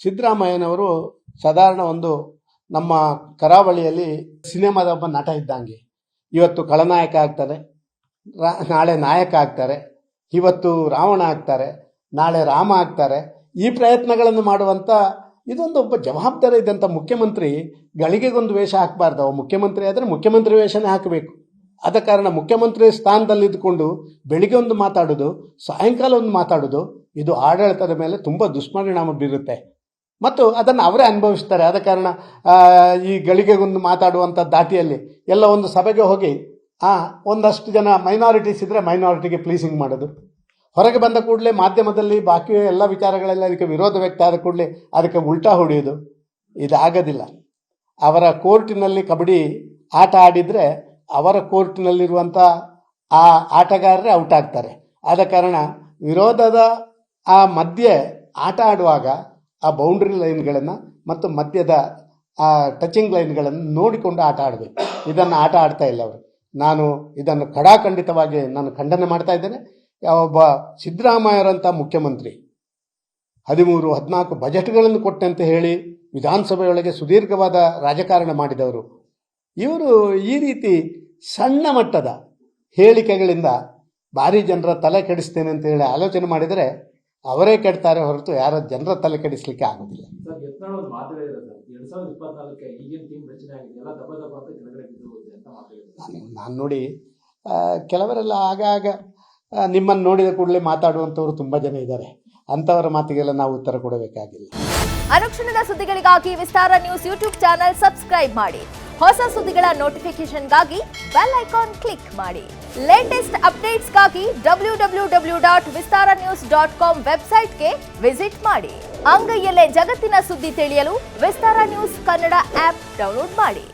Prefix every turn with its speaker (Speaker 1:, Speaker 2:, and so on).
Speaker 1: ಸಿದ್ದರಾಮಯ್ಯನವರು ಸಾಧಾರಣ ಒಂದು ನಮ್ಮ ಕರಾವಳಿಯಲ್ಲಿ ಸಿನಿಮಾದ ಒಬ್ಬ ನಟ ಇದ್ದಂಗೆ. ಇವತ್ತು ಖಳನಾಯಕ ಆಗ್ತಾರೆ, ನಾಳೆ ನಾಯಕ ಆಗ್ತಾರೆ, ಇವತ್ತು ರಾವಣ ಆಗ್ತಾರೆ, ನಾಳೆ ರಾಮ ಆಗ್ತಾರೆ. ಈ ಪ್ರಯತ್ನಗಳನ್ನು ಮಾಡುವಂಥ ಇದೊಂದು ಒಬ್ಬ ಜವಾಬ್ದಾರಿ ಇದ್ದಂಥ ಮುಖ್ಯಮಂತ್ರಿ ಗಳಿಗೆಗೊಂದು ವೇಷ ಹಾಕಬಾರ್ದು. ಅವ ಮುಖ್ಯಮಂತ್ರಿ ಆದರೆ ಮುಖ್ಯಮಂತ್ರಿ ವೇಷನೇ ಹಾಕಬೇಕು. ಆದ ಕಾರಣ ಮುಖ್ಯಮಂತ್ರಿ ಸ್ಥಾನದಲ್ಲಿದ್ದುಕೊಂಡು ಬೆಳಿಗ್ಗೆ ಒಂದು ಮಾತಾಡೋದು, ಸಾಯಂಕಾಲ ಒಂದು ಮಾತಾಡೋದು, ಇದು ಆಡಳಿತದ ಮೇಲೆ ತುಂಬ ದುಷ್ಪರಿಣಾಮ ಬೀರುತ್ತೆ ಮತ್ತು ಅದನ್ನು ಅವರೇ ಅನುಭವಿಸ್ತಾರೆ. ಆದ ಕಾರಣ ಈ ಗಳಿಗೆಗೊಂದು ಮಾತಾಡುವಂಥ ದಾಟಿಯಲ್ಲಿ ಎಲ್ಲ ಒಂದು ಸಭೆಗೆ ಹೋಗಿ ಒಂದಷ್ಟು ಜನ ಮೈನಾರಿಟೀಸ್ ಇದ್ದರೆ ಮೈನಾರಿಟಿಗೆ ಪ್ಲೀಸಿಂಗ್ ಮಾಡೋದು, ಹೊರಗೆ ಬಂದ ಕೂಡಲೇ ಮಾಧ್ಯಮದಲ್ಲಿ ಬಾಕಿ ಎಲ್ಲ ವಿಚಾರಗಳೆಲ್ಲ ಅದಕ್ಕೆ ವಿರೋಧ ವ್ಯಕ್ತ ಆದ ಕೂಡಲೇ ಅದಕ್ಕೆ ಉಲ್ಟಾ ಹೊಡೆಯೋದು, ಇದಾಗೋದಿಲ್ಲ. ಅವರ ಕೋರ್ಟಿನಲ್ಲಿ ಕಬಡ್ಡಿ ಆಟ ಆಡಿದರೆ ಅವರ ಕೋರ್ಟಿನಲ್ಲಿರುವಂಥ ಆ ಆಟಗಾರರೇ ಔಟ್ ಆಗ್ತಾರೆ. ಆದ ಕಾರಣ ವಿರೋಧದ ಆ ಮಧ್ಯೆ ಆಟ ಆಡುವಾಗ ಆ ಬೌಂಡ್ರಿ ಲೈನ್ಗಳನ್ನು ಮತ್ತು ಮಧ್ಯದ ಆ ಟಚಿಂಗ್ ಲೈನ್ಗಳನ್ನು ನೋಡಿಕೊಂಡು ಆಟ ಆಡಬೇಕು. ಇದನ್ನು ಆಟ ಆಡ್ತಾ ಇಲ್ಲ ಅವರು. ನಾನು ಇದನ್ನು ಖಡಾಖಂಡಿತವಾಗಿ ನಾನು ಖಂಡನೆ ಮಾಡ್ತಾ ಇದ್ದೇನೆ. ಒಬ್ಬ ಸಿದ್ದರಾಮಯ್ಯರಂಥ ಮುಖ್ಯಮಂತ್ರಿ 13-14 ಬಜೆಟ್ಗಳನ್ನು ಕೊಟ್ಟಂತೆ ಹೇಳಿ ವಿಧಾನಸಭೆಯೊಳಗೆ ಸುದೀರ್ಘವಾದ ರಾಜಕಾರಣ ಮಾಡಿದವರು ಇವರು ಈ ರೀತಿ ಸಣ್ಣ ಮಟ್ಟದ ಹೇಳಿಕೆಗಳಿಂದ ಭಾರಿ ಜನರ ತಲೆ ಕೆಡಿಸ್ತೇನೆ ಅಂತ ಹೇಳಿ ಆಲೋಚನೆ ಮಾಡಿದರೆ ಅವರೇ ಕೆಡ್ತಾರೆ ಹೊರತು ಯಾರ ಜನರ ತಲೆ ಕೆಡಿಸ್ಲಿಕ್ಕೆ ಆಗೋದಿಲ್ಲ. ನಾನು ನೋಡಿ ಕೆಲವರೆಲ್ಲ ಆಗಾಗ ನಿಮ್ಮನ್ನು ನೋಡಿದ ಕೂಡಲೇ ಮಾತಾಡುವಂಥವ್ರು ತುಂಬ ಜನ ಇದ್ದಾರೆ. ಅಂಥವರ ಮಾತಿಗೆಲ್ಲ ನಾವು ಉತ್ತರ ಕೊಡಬೇಕಾಗಿಲ್ಲ.
Speaker 2: ಅನುಕ್ಷಣದ ಸುದ್ದಿಗಳಿಗಾಗಿ ವಿಸ್ತಾರ ನ್ಯೂಸ್ ಯೂಟ್ಯೂಬ್ ಚಾನೆಲ್ ಸಬ್ಸ್ಕ್ರೈಬ್ ಮಾಡಿ. ಹೊಸ ಸುದ್ದಿಗಳ ನೋಟಿಫಿಕೇಶನ್ಗಾಗಿ ಬೆಲ್ ಐಕಾನ್ ಕ್ಲಿಕ್ ಮಾಡಿ. ಲೇಟೆಸ್ಟ್ ಅಪ್ಡೇಟ್ಸ್ಗಾಗಿ www.vistaranews.com ವೆಬ್ಸೈಟ್ಗೆ ವಿಸಿಟ್ ಮಾಡಿ. ಅಂಗೈಯಲ್ಲೇ ಜಗತ್ತಿನ ಸುದ್ದಿ ತಿಳಿಯಲು ವಿಸ್ತಾರ ನ್ಯೂಸ್ ಕನ್ನಡ ಆಪ್ ಡೌನ್ಲೋಡ್ ಮಾಡಿ.